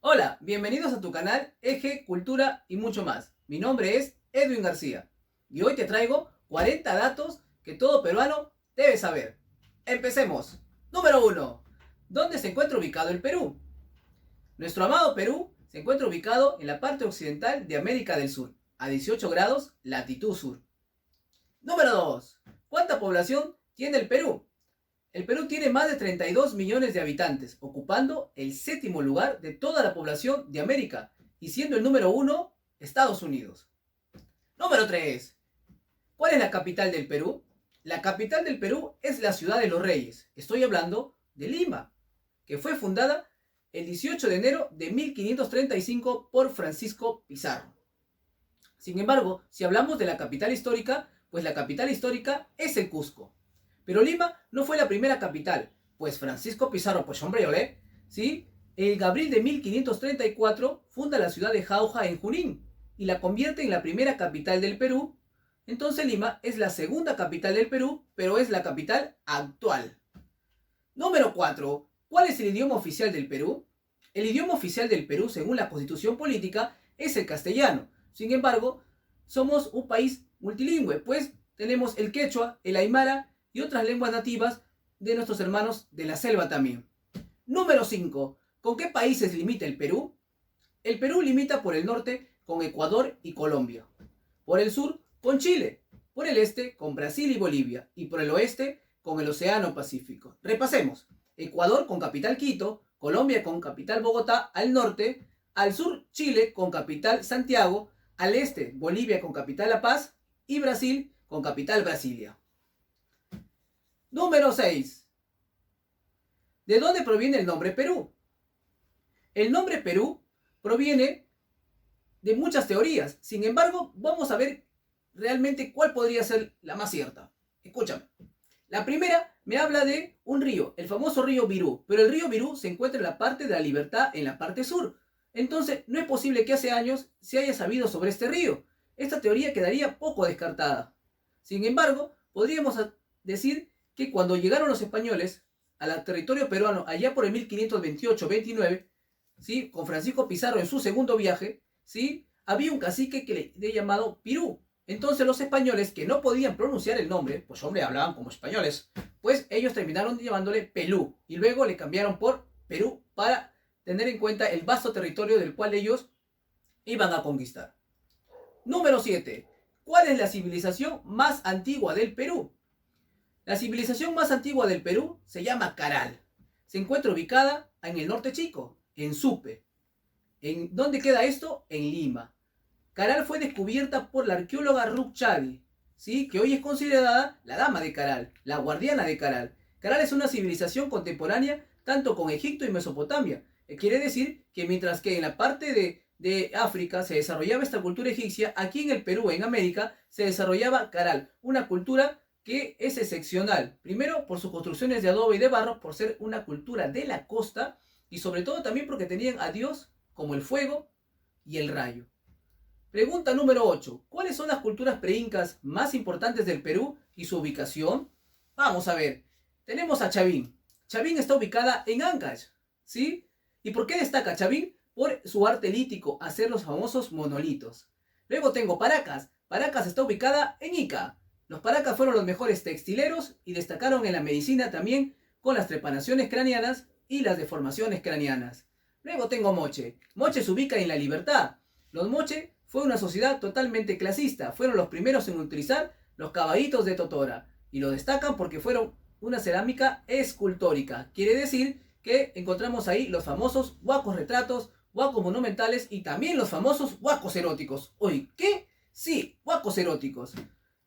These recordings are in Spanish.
Hola, bienvenidos a tu canal Eje, Cultura y mucho más. Mi nombre es Edwin García y hoy te traigo 40 datos que todo peruano debe saber. Empecemos. Número 1. ¿Dónde se encuentra ubicado el Perú? Nuestro amado Perú se encuentra ubicado en la parte occidental de América del Sur, a 18 grados latitud sur. Número 2. ¿Cuánta población tiene el Perú? El Perú tiene más de 32 millones de habitantes, ocupando el séptimo lugar de toda la población de América y siendo el número 1 Estados Unidos. Número 3. ¿Cuál es la capital del Perú? La capital del Perú es la ciudad de los Reyes. Estoy hablando de Lima, que fue fundada el 18 de enero de 1535 por Francisco Pizarro. Sin embargo, si hablamos de la capital histórica, pues la capital histórica es el Cusco. Pero Lima no fue la primera capital, pues Francisco Pizarro, pues hombre, olé, ¿sí? El abril de 1534 funda la ciudad de Jauja en Junín y la convierte en la primera capital del Perú. Entonces Lima es la segunda capital del Perú, pero es la capital actual. Número 4. ¿Cuál es el idioma oficial del Perú? El idioma oficial del Perú, según la Constitución Política, es el castellano. Sin embargo, somos un país multilingüe, pues tenemos el quechua, el aymara y otras lenguas nativas de nuestros hermanos de la selva también. Número 5. ¿Con qué países limita el Perú? El Perú limita por el norte con Ecuador y Colombia, por el sur con Chile, por el este con Brasil y Bolivia y por el oeste con el Océano Pacífico. Repasemos. Ecuador con capital Quito, Colombia con capital Bogotá al norte, al sur Chile con capital Santiago, al este Bolivia con capital La Paz y Brasil con capital Brasilia. Número 6. ¿De dónde proviene el nombre Perú? El nombre Perú proviene de muchas teorías. Sin embargo, vamos a ver realmente cuál podría ser la más cierta. Escúchame. La primera me habla de un río, el famoso río Virú, pero el río Virú se encuentra en la parte de la Libertad, en la parte sur. Entonces, no es posible que hace años se haya sabido sobre este río. Esta teoría quedaría poco descartada. Sin embargo, podríamos decir que cuando llegaron los españoles al territorio peruano, allá por el 1528-29, ¿sí? Con Francisco Pizarro en su segundo viaje, ¿sí? Había un cacique que le llamado Pirú. Entonces los españoles que no podían pronunciar el nombre, pues hombre, hablaban como españoles, pues ellos terminaron llamándole Pelú y luego le cambiaron por Perú para tener en cuenta el vasto territorio del cual ellos iban a conquistar. Número 7. ¿Cuál es la civilización más antigua del Perú? La civilización más antigua del Perú se llama Caral. Se encuentra ubicada en el norte chico, en Supe. ¿En dónde queda esto? En Lima. Caral fue descubierta por la arqueóloga Ruth Chagui, ¿sí? Que hoy es considerada la dama de Caral, la guardiana de Caral. Caral es una civilización contemporánea tanto con Egipto y Mesopotamia. Quiere decir que mientras que en la parte de África se desarrollaba esta cultura egipcia, aquí en el Perú, en América, se desarrollaba Caral, una cultura que es excepcional. Primero, por sus construcciones de adobe y de barro, por ser una cultura de la costa, y sobre todo también porque tenían a Dios como el fuego y el rayo. Pregunta número 8. ¿Cuáles son las culturas preincas más importantes del Perú y su ubicación? Vamos a ver. Tenemos a Chavín. Chavín está ubicada en Ancash, ¿sí? ¿Y por qué destaca Chavín? Por su arte lítico, hacer los famosos monolitos. Luego tengo Paracas. Paracas está ubicada en Ica. Los Paracas fueron los mejores textileros y destacaron en la medicina también con las trepanaciones craneanas y las deformaciones craneanas. Luego tengo Moche. Moche se ubica en La Libertad. Los Moche fue una sociedad totalmente clasista. Fueron los primeros en utilizar los caballitos de totora. Y lo destacan porque fueron una cerámica escultórica. Quiere decir que encontramos ahí los famosos huacos retratos, huacos monumentales y también los famosos huacos eróticos. Uy, ¿qué? Sí, huacos eróticos.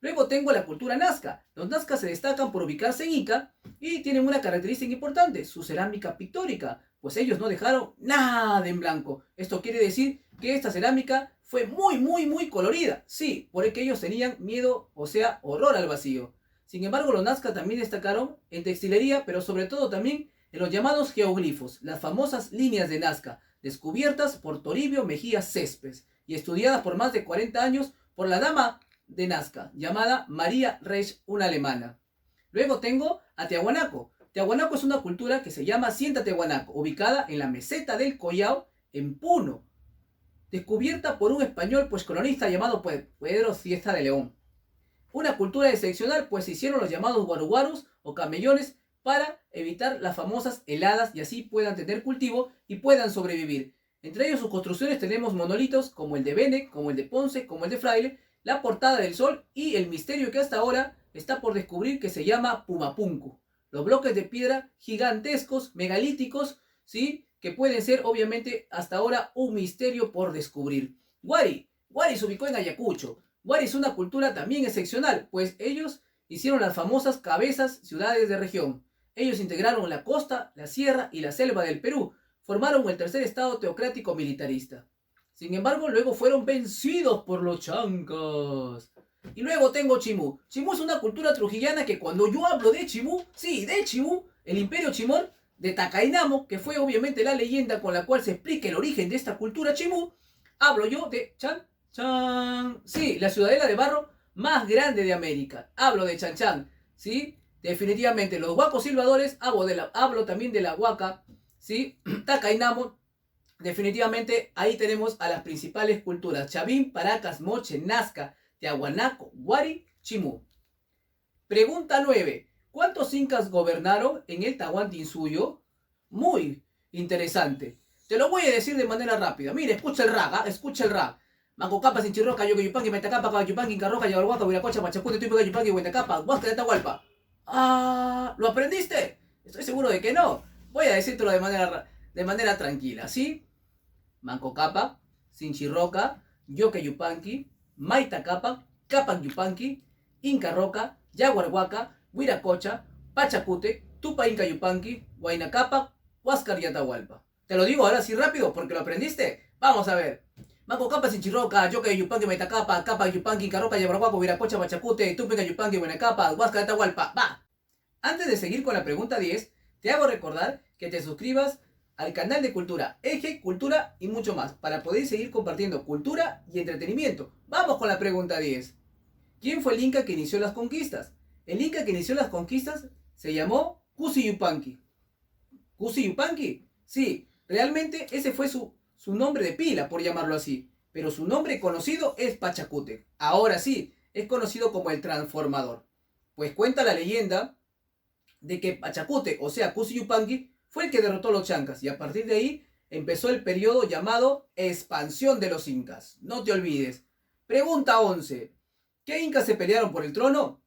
Luego tengo la cultura nazca. Los nazcas se destacan por ubicarse en Ica y tienen una característica importante, su cerámica pictórica, pues ellos no dejaron nada en blanco. Esto quiere decir que esta cerámica fue muy colorida. Sí, porque ellos tenían miedo, o sea, horror al vacío. Sin embargo, los nazcas también destacaron en textilería, pero sobre todo también en los llamados geoglifos, las famosas líneas de Nazca, descubiertas por Toribio Mejía Céspedes y estudiadas por más de 40 años por la dama de Nazca, llamada María Reich, una alemana. Luego tengo a Tiahuanaco. Tiahuanaco es una cultura que se llama Sienta Tiahuanaco, ubicada en la meseta del Collao, en Puno, descubierta por un español pues colonista llamado pues, Pedro Ciesta de León. Una cultura excepcional, pues se hicieron los llamados guaruguarus o camellones para evitar las famosas heladas y así puedan tener cultivo y puedan sobrevivir. Entre ellos sus construcciones tenemos monolitos como el de Bene, como el de Ponce, como el de Fraile, la Portada del Sol y el misterio que hasta ahora está por descubrir que se llama Pumapunku. Los bloques de piedra gigantescos, megalíticos, ¿sí? Que pueden ser obviamente hasta ahora un misterio por descubrir. Huari se ubicó en Ayacucho. Huari es una cultura también excepcional, pues ellos hicieron las famosas cabezas ciudades de región. Ellos integraron la costa, la sierra y la selva del Perú. Formaron el tercer estado teocrático militarista. Sin embargo, luego fueron vencidos por los chancas. Y luego tengo Chimú. Chimú es una cultura trujillana que cuando yo hablo de Chimú, sí, de Chimú, el imperio Chimón, de Tacainamo, que fue obviamente la leyenda con la cual se explica el origen de esta cultura Chimú, hablo yo de Chan Chan. Sí, la ciudadela de barro más grande de América. Hablo de Chan Chan, ¿sí? Definitivamente, los huacos silbadores, hablo también de la huaca, ¿sí? Tacainamo, definitivamente ahí tenemos a las principales culturas. Chavín, Paracas, Moche, Nazca, Tiahuanaco, Huari, Chimú. Pregunta 9. ¿Cuántos incas gobernaron en el Tahuantinsuyo? Muy interesante. Te lo voy a decir de manera rápida. Mira, escucha el rap, escucha el rap. Mancocapa, Sinchirroca, Yoquiyupanqui, Metacapa, Cabayupanqui, Carroja, Yabarhuaca, Huiracocha, Pachacute, Tuipa, Yupanqui, Huentacapa, Huasca de Atahualpa. Ah, ¿lo aprendiste? Estoy seguro de que no. Voy a decírtelo de manera tranquila, ¿sí? Mancocapa, Sinchirroca, Yoquiyupanqui, Maitacapa, Capac Yupanqui, Inca Roca, Yaguarhuaca, Huiracocha, Pachacute, Tupa Inca Yupanqui, Huayna Huáscar y Atahualpa. Te lo digo ahora sí rápido porque lo aprendiste. Vamos a ver. Mancocapa, Sinchirroca, Yoque Yupanqui, Maitacapa, Capac Yupanqui, Inca Roca, Yaguarhuaca, Huiracocha, Pachacute, Tupa Inca Yupanqui, Huayna Huáscar y Atahualpa. ¡Va! Antes de seguir con la pregunta 10, te hago recordar que te suscribas al canal de Cultura, Eje, Cultura y mucho más, para poder seguir compartiendo cultura y entretenimiento. Vamos con la pregunta 10. ¿Quién fue el Inca que inició las conquistas? El Inca que inició las conquistas se llamó Cusi Yupanqui. ¿Cusi Yupanqui? Sí, realmente ese fue su nombre de pila, por llamarlo así. Pero su nombre conocido es Pachacute. Ahora sí, es conocido como el Transformador. Pues cuenta la leyenda de que Pachacute, o sea Cusi Yupanqui, fue el que derrotó a los chancas. Y a partir de ahí empezó el periodo llamado expansión de los incas. No te olvides. Pregunta 11. ¿Qué incas se pelearon por el trono?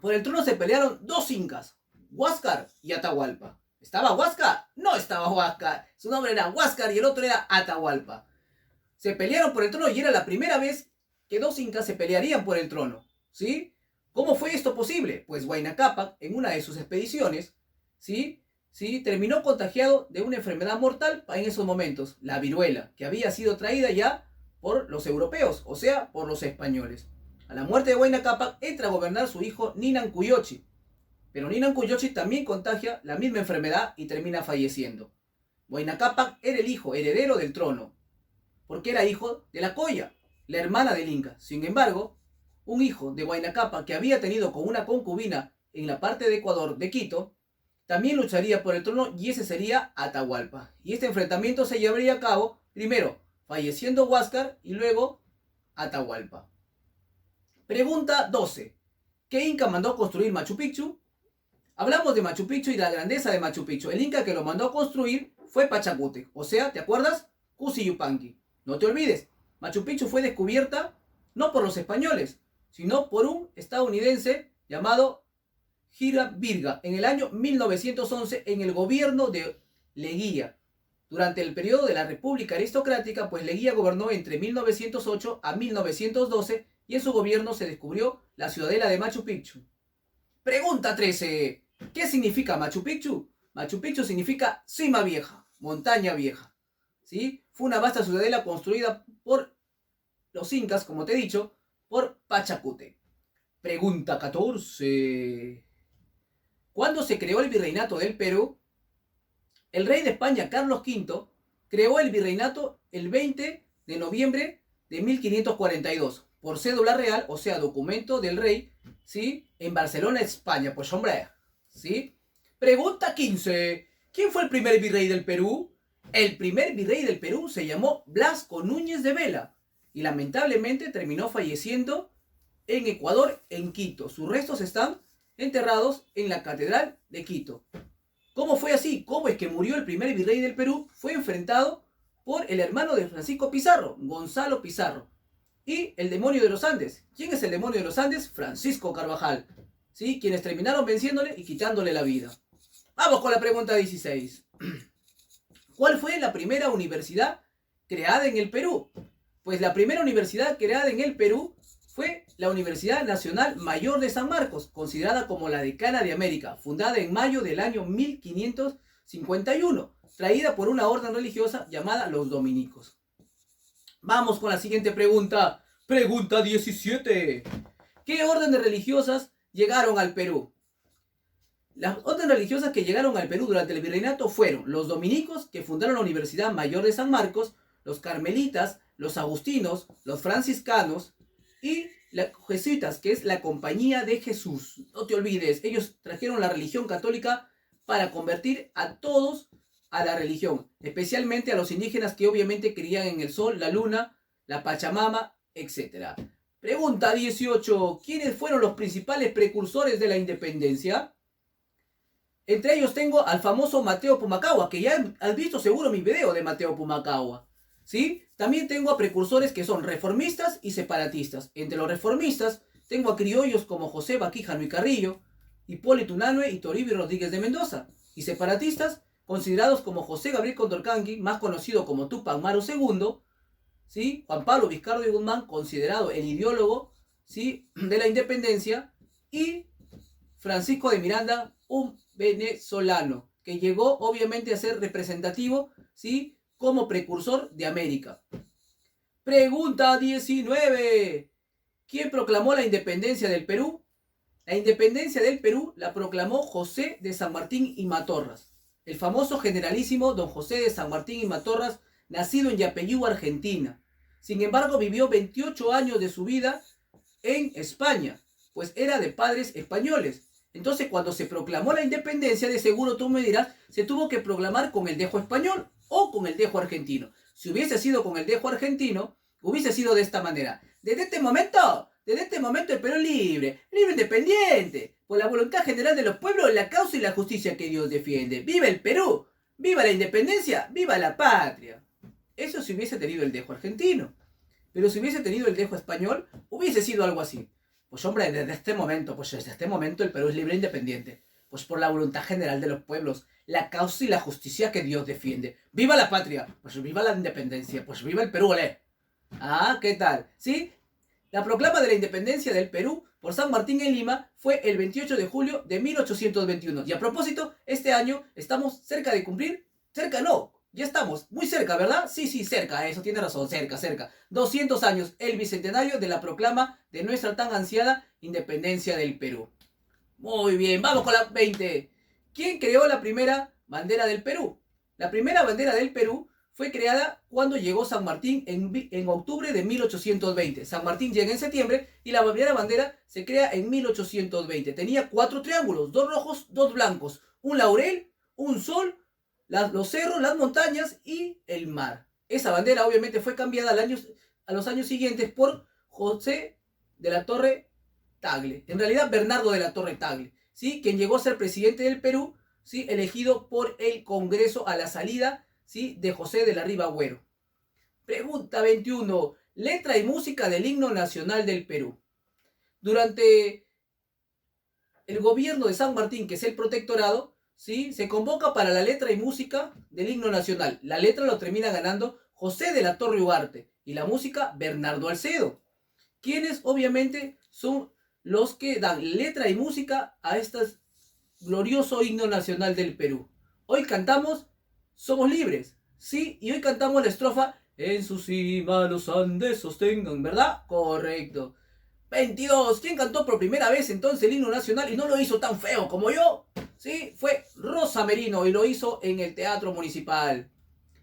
Por el trono se pelearon dos incas, Huáscar y Atahualpa. ¿Estaba Huáscar? No estaba Huáscar. Su nombre era Huáscar y el otro era Atahualpa. Se pelearon por el trono y era la primera vez que dos incas se pelearían por el trono. ¿Sí? ¿Cómo fue esto posible? Pues Huayna Cápac, en una de sus expediciones, ¿sí? Terminó contagiado de una enfermedad mortal en esos momentos, la viruela, que había sido traída ya por los europeos, o sea, por los españoles. A la muerte de Huayna Cápac entra a gobernar su hijo Ninan Cuyochi, pero Ninan Cuyochi también contagia la misma enfermedad y termina falleciendo. Huayna Cápac era el hijo heredero del trono, porque era hijo de la Coya, la hermana del Inca. Sin embargo, un hijo de Huayna Cápac que había tenido con una concubina en la parte de Ecuador, de Quito, también lucharía por el trono y ese sería Atahualpa. Y este enfrentamiento se llevaría a cabo, primero, falleciendo Huáscar y luego Atahualpa. Pregunta 12. ¿Qué inca mandó construir Machu Picchu? Hablamos de Machu Picchu y la grandeza de Machu Picchu. El inca que lo mandó a construir fue Pachacute. O sea, ¿te acuerdas? Cusi Yupanqui. No te olvides, Machu Picchu fue descubierta no por los españoles, sino por un estadounidense llamado Hiram Virga en el año 1911 en el gobierno de Leguía. Durante el periodo de la República Aristocrática, pues Leguía gobernó entre 1908 a 1912 y en su gobierno se descubrió la ciudadela de Machu Picchu. Pregunta 13. ¿Qué significa Machu Picchu? Machu Picchu significa cima vieja, montaña vieja. ¿Sí? Fue una vasta ciudadela construida por los incas, como te he dicho, por Pachacute. Pregunta 14. ¿Cuándo se creó el virreinato del Perú? El rey de España, Carlos V, creó el virreinato el 20 de noviembre de 1542, por cédula real, o sea, documento del rey, ¿sí? En Barcelona, España, pues hombre, ¿sí? Pregunta 15. ¿Quién fue el primer virrey del Perú? El primer virrey del Perú se llamó Blasco Núñez de Vela y lamentablemente terminó falleciendo en Ecuador, en Quito. Sus restos están enterrados en la Catedral de Quito. ¿Cómo fue así? ¿Cómo es que murió el primer virrey del Perú? Fue enfrentado por el hermano de Francisco Pizarro, Gonzalo Pizarro, y el demonio de los Andes. ¿Quién es el demonio de los Andes? Francisco Carvajal, ¿sí? Quienes terminaron venciéndole y quitándole la vida. Vamos con la pregunta 16. ¿Cuál fue la primera universidad creada en el Perú? Pues la primera universidad creada en el Perú fue la Universidad Nacional Mayor de San Marcos, considerada como la decana de América, fundada en mayo del año 1551, traída por una orden religiosa llamada los dominicos. Vamos con la siguiente pregunta. Pregunta 17. ¿Qué órdenes religiosas llegaron al Perú? Las órdenes religiosas que llegaron al Perú durante el virreinato fueron los dominicos, que fundaron la Universidad Mayor de San Marcos, los carmelitas, los agustinos, los franciscanos y los jesuitas, que es la Compañía de Jesús. No te olvides, ellos trajeron la religión católica para convertir a todos a la religión, especialmente a los indígenas que obviamente creían en el sol, la luna, la Pachamama, etc. Pregunta 18. ¿Quiénes fueron los principales precursores de la independencia? Entre ellos tengo al famoso Mateo Pumacahua, que ya has visto seguro mi video de Mateo Pumacahua, ¿sí? También tengo a precursores que son reformistas y separatistas. Entre los reformistas tengo a criollos como José Baquijano y Carrillo, Hipólito Unanue y Toribio Rodríguez de Mendoza. Y separatistas considerados como José Gabriel Condorcanqui, más conocido como Túpac Amaru II, ¿sí? Juan Pablo Vizcardo y Guzmán, considerado el ideólogo, ¿sí?, de la independencia, y Francisco de Miranda, un venezolano, que llegó obviamente a ser representativo, ¿sí?, como precursor de América. Pregunta 19. ¿Quién proclamó la independencia del Perú? La independencia del Perú la proclamó José de San Martín y Matorras, el famoso generalísimo don José de San Martín y Matorras, nacido en Yapeyú, Argentina. Sin embargo, vivió 28 años de su vida en España, pues era de padres españoles. Entonces, cuando se proclamó la independencia, de seguro tú me dirás, se tuvo que proclamar con el dejo español o con el dejo argentino. Si hubiese sido con el dejo argentino, hubiese sido de esta manera. Desde este momento el Perú es libre, libre independiente, por la voluntad general de los pueblos, la causa y la justicia que Dios defiende. ¡Viva el Perú! ¡Viva la independencia! ¡Viva la patria! Eso si hubiese tenido el dejo argentino. Pero si hubiese tenido el dejo español, hubiese sido algo así. Pues hombre, desde este momento el Perú es libre e independiente. Pues por la voluntad general de los pueblos, la causa y la justicia que Dios defiende. ¡Viva la patria! Pues viva la independencia, pues viva el Perú, olé. Ah, ¿qué tal? ¿Sí? La proclama de la independencia del Perú por San Martín en Lima fue el 28 de julio de 1821. Y a propósito, este año estamos cerca de cumplir, cerca no, ya estamos muy cerca, ¿verdad? Sí, cerca, eso tiene razón, cerca. 200 años, el bicentenario de la proclama de nuestra tan ansiada independencia del Perú. Muy bien, vamos con la 20. ¿Quién creó la primera bandera del Perú? La primera bandera del Perú fue creada cuando llegó San Martín en octubre de 1820. San Martín llega en septiembre y la primera bandera se crea en 1820. Tenía 4 triángulos, 2 rojos, 2 blancos, un laurel, un sol, los cerros, las montañas y el mar. Esa bandera obviamente fue cambiada a los años siguientes por José de la Torre Tagle. En realidad Bernardo de la Torre Tagle, ¿sí?, quien llegó a ser presidente del Perú, ¿sí?, elegido por el Congreso a la salida, ¿sí?, de José de la Riva Agüero. Pregunta 21. Letra y música del himno nacional del Perú. Durante el gobierno de San Martín, que es el protectorado, ¿sí?, se convoca para la letra y música del himno nacional. La letra lo termina ganando José de la Torre Ugarte y la música Bernardo Alcedo, quienes obviamente son los que dan letra y música a este glorioso himno nacional del Perú. Hoy cantamos Somos libres, ¿sí? Y hoy cantamos la estrofa En su cima los Andes sostengan, ¿verdad? Correcto. 22. ¿Quién cantó por primera vez entonces el himno nacional y no lo hizo tan feo como yo? ¿Sí? Fue Rosa Merino y lo hizo en el Teatro Municipal.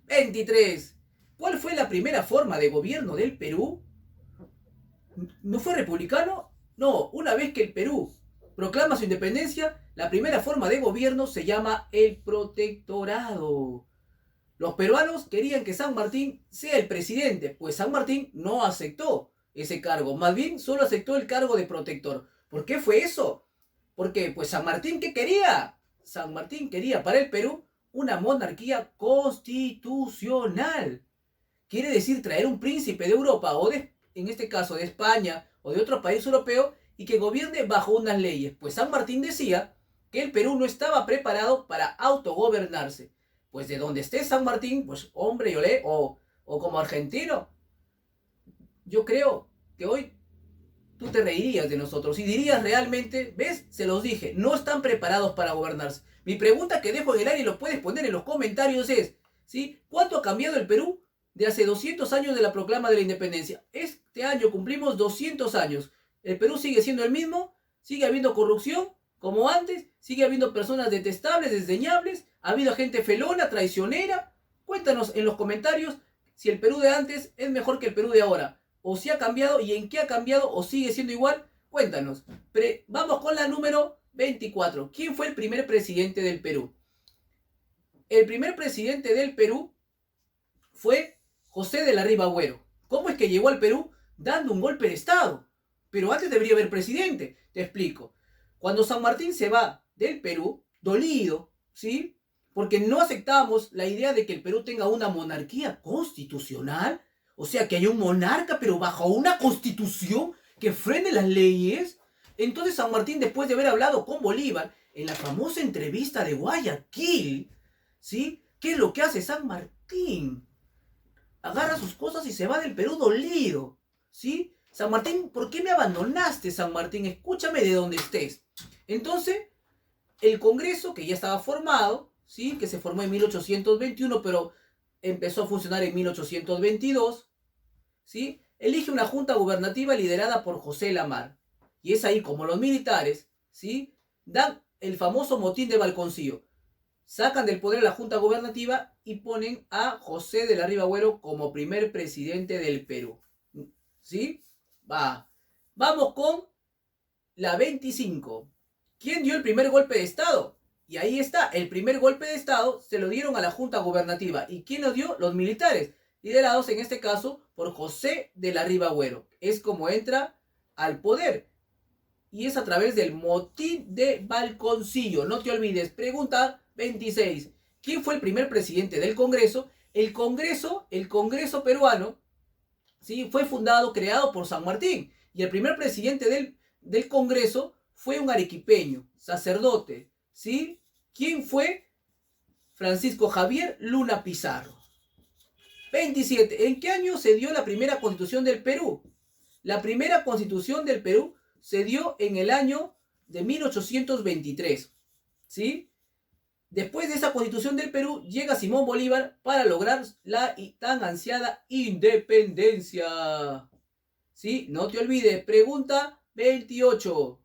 23. ¿Cuál fue la primera forma de gobierno del Perú? ¿No fue republicano? No, una vez que el Perú proclama su independencia, la primera forma de gobierno se llama el protectorado. Los peruanos querían que San Martín sea el presidente, pues San Martín no aceptó ese cargo, más bien solo aceptó el cargo de protector. ¿Por qué fue eso? Porque pues San Martín, ¿qué quería? San Martín quería para el Perú una monarquía constitucional. Quiere decir traer un príncipe de Europa o en este caso de España o de otro país europeo y que gobierne bajo unas leyes. Pues San Martín decía que el Perú no estaba preparado para autogobernarse. Pues de donde esté San Martín, pues hombre, o como argentino, yo creo que hoy tú te reirías de nosotros y dirías realmente, ¿ves? Se los dije, no están preparados para gobernarse. Mi pregunta que dejo en el aire y lo puedes poner en los comentarios es, ¿sí? ¿Cuánto ha cambiado el Perú de hace 200 años de la proclama de la independencia? Este año cumplimos 200 años. El Perú sigue siendo el mismo, sigue habiendo corrupción como antes, sigue habiendo personas detestables, desdeñables, ha habido gente felona, traicionera. Cuéntanos en los comentarios si el Perú de antes es mejor que el Perú de ahora, o si ha cambiado y en qué ha cambiado o sigue siendo igual. Cuéntanos. Vamos con la número 24. ¿Quién fue el primer presidente del Perú? El primer presidente del Perú fue José de la Riva Agüero. ¿Cómo es que llegó al Perú? Dando un golpe de Estado. Pero antes debería haber presidente. Te explico. Cuando San Martín se va del Perú, dolido, ¿sí? Porque no aceptamos la idea de que el Perú tenga una monarquía constitucional. O sea, que haya un monarca, pero bajo una constitución que frene las leyes. Entonces San Martín, después de haber hablado con Bolívar en la famosa entrevista de Guayaquil, ¿sí? ¿Qué es lo que hace San Martín? Agarra sus cosas y se va del Perú dolido, ¿sí? San Martín, ¿por qué me abandonaste, San Martín? Escúchame de donde estés. Entonces, el Congreso, que ya estaba formado, ¿sí? Que se formó en 1821, pero empezó a funcionar en 1822, ¿sí? Elige una junta gubernativa liderada por José Lamar. Y es ahí como los militares, ¿sí? Dan el famoso motín de Balconcillo. Sacan del poder a la junta gubernativa y ponen a José de la Riva Agüero como primer presidente del Perú. ¿Sí? Vamos con la 25. ¿Quién dio el primer golpe de Estado? Y ahí está, el primer golpe de Estado se lo dieron a la junta gubernativa. ¿Y quién lo dio? Los militares, liderados en este caso por José de la Riva Agüero. Es como entra al poder. Y es a través del motín de Balconcillo. No te olvides. Pregunta 26. ¿Quién fue el primer presidente del Congreso? El Congreso peruano, ¿sí? Fue creado por San Martín. Y el primer presidente del Congreso fue un arequipeño, sacerdote, ¿sí? ¿Quién fue? Francisco Javier Luna Pizarro. 27. ¿En qué año se dio la primera constitución del Perú? La primera constitución del Perú se dio en el año de 1823, ¿sí? Después de esa constitución del Perú, llega Simón Bolívar para lograr la tan ansiada independencia. ¿Sí? No te olvides. Pregunta 28.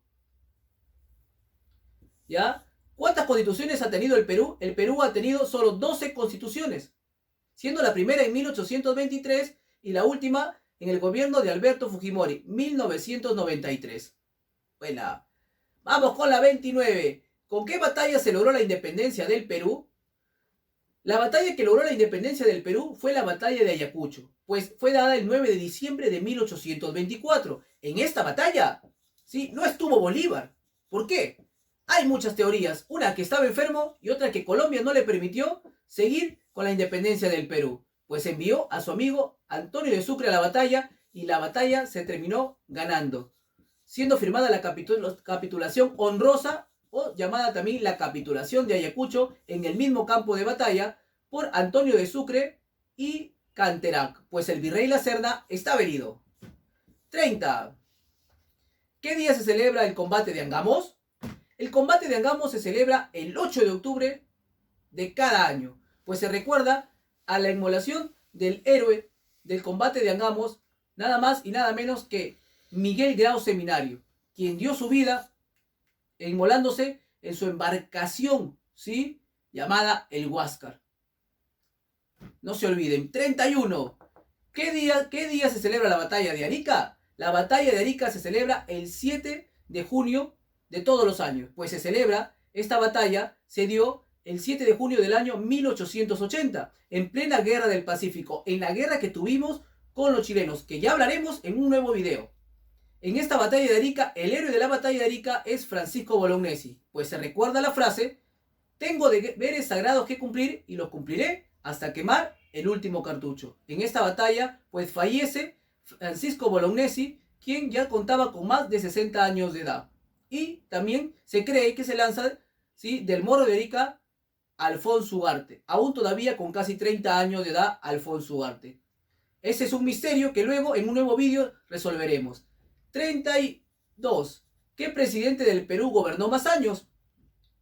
¿Ya? ¿Cuántas constituciones ha tenido el Perú? El Perú ha tenido solo 12 constituciones, siendo la primera en 1823 y la última en el gobierno de Alberto Fujimori, 1993. Bueno, vamos con la 29. ¿Con qué batalla se logró la independencia del Perú? La batalla que logró la independencia del Perú fue la batalla de Ayacucho, pues fue dada el 9 de diciembre de 1824. En esta batalla, ¿sí? No estuvo Bolívar. ¿Por qué? Hay muchas teorías, una que estaba enfermo y otra que Colombia no le permitió seguir con la independencia del Perú, pues envió a su amigo Antonio de Sucre a la batalla y la batalla se terminó ganando, siendo firmada la capitulación honrosa o llamada también la capitulación de Ayacucho en el mismo campo de batalla por Antonio de Sucre y Canterac, pues el virrey La Serna estaba herido. 30. ¿Qué día se celebra el combate de Angamos? El combate de Angamos se celebra el 8 de octubre de cada año, pues se recuerda a la inmolación del héroe del combate de Angamos, nada más y nada menos que Miguel Grau Seminario, quien dio su vida inmolándose en su embarcación, ¿sí? Llamada el Huáscar. No se olviden. 31. ¿Qué día se celebra la batalla de Arica? La batalla de Arica se celebra el 7 de junio de todos los años, pues esta batalla se dio el 7 de junio del año 1880, en plena guerra del Pacífico, en la guerra que tuvimos con los chilenos, que ya hablaremos en un nuevo video. En esta batalla de Arica, el héroe de la batalla de Arica es Francisco Bolognesi, pues se recuerda la frase: tengo deberes sagrados que cumplir y los cumpliré hasta quemar el último cartucho. En esta batalla, pues fallece Francisco Bolognesi, quien ya contaba con más de 60 años de edad. Y también se cree que se lanza, ¿sí?, del Morro de Arica Alfonso Ugarte, aún todavía con casi 30 años de edad Alfonso Ugarte. Ese es un misterio que luego en un nuevo vídeo resolveremos. 32. ¿Qué presidente del Perú gobernó más años?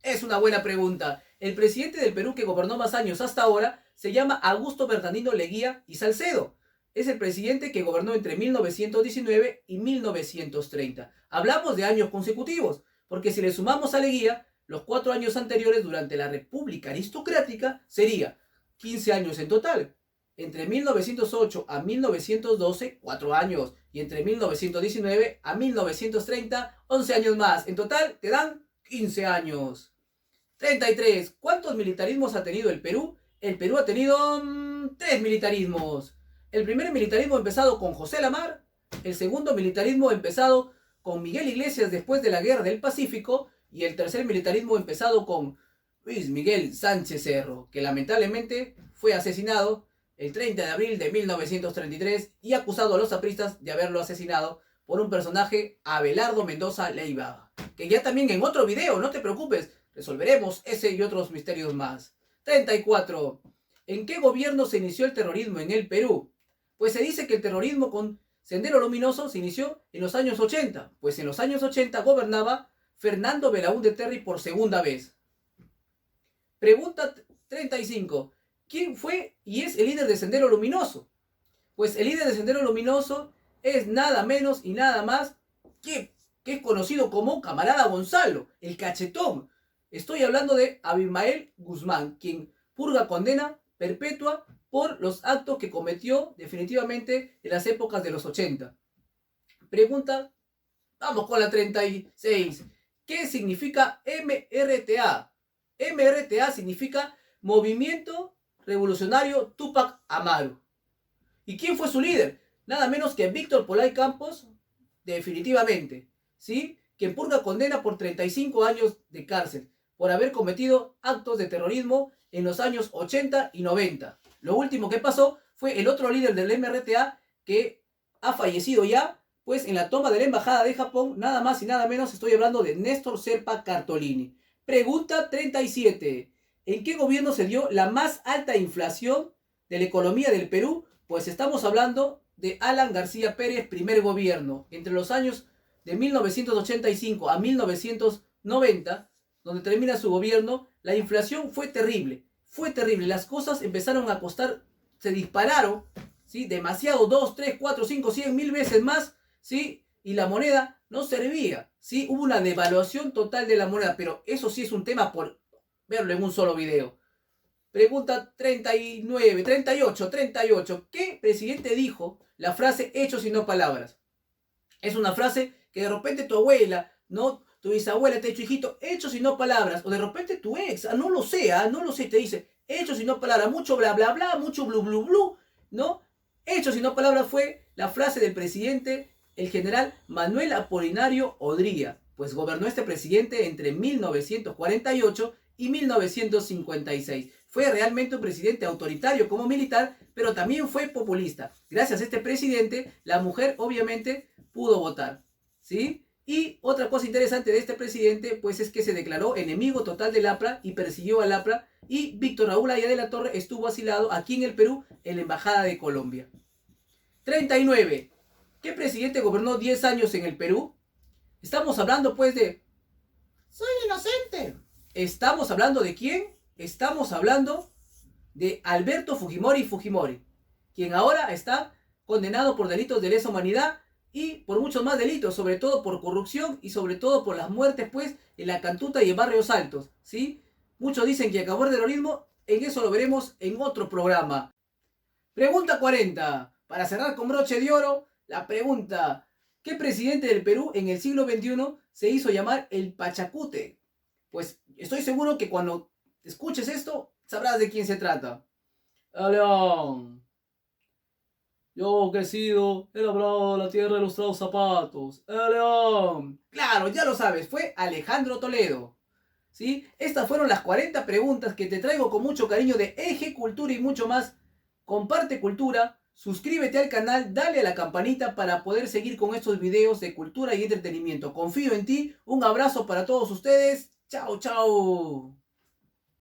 Es una buena pregunta. El presidente del Perú que gobernó más años hasta ahora se llama Augusto Bernardino Leguía y Salcedo. Es el presidente que gobernó entre 1919 y 1930. Hablamos de años consecutivos, porque si le sumamos a Leguía, los 4 años anteriores durante la República Aristocrática sería 15 años en total. Entre 1908 a 1912, 4 años. Y entre 1919 a 1930, 11 años más. En total te dan 15 años. 33. ¿Cuántos militarismos ha tenido el Perú? El Perú ha tenido 3 militarismos. El primer militarismo empezado con José Lamar. El segundo militarismo empezado con Miguel Iglesias después de la Guerra del Pacífico. Y el tercer militarismo empezado con Luis Miguel Sánchez Cerro, que lamentablemente fue asesinado el 30 de abril de 1933 y acusado a los apristas de haberlo asesinado por un personaje, Abelardo Mendoza Leiva, que ya también en otro video, no te preocupes, resolveremos ese y otros misterios más. 34. ¿En qué gobierno se inició el terrorismo en el Perú? Pues se dice que el terrorismo con Sendero Luminoso se inició en los años 80, pues en los años 80 gobernaba Fernando Belaúnde Terry por segunda vez. Pregunta 35. ¿Quién fue y es el líder de Sendero Luminoso? Pues el líder de Sendero Luminoso es nada menos y nada más que es conocido como Camarada Gonzalo, el cachetón. Estoy hablando de Abimael Guzmán, quien purga condena perpetua por los actos que cometió definitivamente en las épocas de los 80. Pregunta, vamos con la 36. ¿Qué significa MRTA? MRTA significa Movimiento Revolucionario Túpac Amaru. ¿Y quién fue su líder? Nada menos que Víctor Polay Campos, definitivamente, ¿sí? Quien purga condena por 35 años de cárcel por haber cometido actos de terrorismo en los años 80 y 90. Lo último que pasó fue el otro líder del MRTA que ha fallecido ya, pues en la toma de la embajada de Japón, nada más y nada menos, estoy hablando de Néstor Serpa Cartolini. Pregunta 37. ¿En qué gobierno se dio la más alta inflación de la economía del Perú? Pues estamos hablando de Alan García Pérez, primer gobierno, entre los años de 1985 a 1990, donde termina su gobierno. La inflación fue terrible, las cosas empezaron a costar, se dispararon, ¿sí?, demasiado, 2, 3, 4, 5, 100, 1000 veces más, ¿sí?, y la moneda no servía, ¿sí? Hubo una devaluación total de la moneda, pero eso sí es un tema por verlo en un solo video. Pregunta 39, 38. ¿Qué presidente dijo la frase hechos y no palabras? Es una frase que de repente tu abuela, ¿no?, tu bisabuela te ha dicho, hijito, hechos y no palabras. O de repente tu ex, no lo sé, te dice, hechos y no palabras, mucho bla bla bla, mucho blu blu blu, ¿no? Hechos y no palabras fue la frase del presidente, el general Manuel Apolinario Odría, pues gobernó este presidente entre 1948 y 1956. Fue realmente un presidente autoritario como militar, pero también fue populista. Gracias a este presidente, la mujer obviamente pudo votar, ¿sí? Y otra cosa interesante de este presidente, pues es que se declaró enemigo total del APRA y persiguió al APRA, y Víctor Raúl Haya de la Torre estuvo asilado aquí en el Perú en la Embajada de Colombia. 39. ¿Qué presidente gobernó 10 años en el Perú? Estamos hablando pues de... ¡Soy inocente! ¿Estamos hablando de quién? Estamos hablando de Alberto Fujimori, quien ahora está condenado por delitos de lesa humanidad y por muchos más delitos, sobre todo por corrupción y sobre todo por las muertes pues en la Cantuta y en Barrios Altos, ¿sí? Muchos dicen que acabó el terrorismo, en eso lo veremos en otro programa. Pregunta 40. Para cerrar con broche de oro, la pregunta: ¿qué presidente del Perú en el siglo XXI se hizo llamar el Pachacute? Pues estoy seguro que cuando escuches esto, sabrás de quién se trata. El león. Yo que he sido el labrado de la tierra de los traos zapatos. El león. Claro, ya lo sabes, fue Alejandro Toledo. ¿Sí? Estas fueron las 40 preguntas que te traigo con mucho cariño de Eje Cultura y mucho más. Comparte cultura, suscríbete al canal, dale a la campanita para poder seguir con estos videos de cultura y entretenimiento. Confío en ti, un abrazo para todos ustedes. Chao, chao.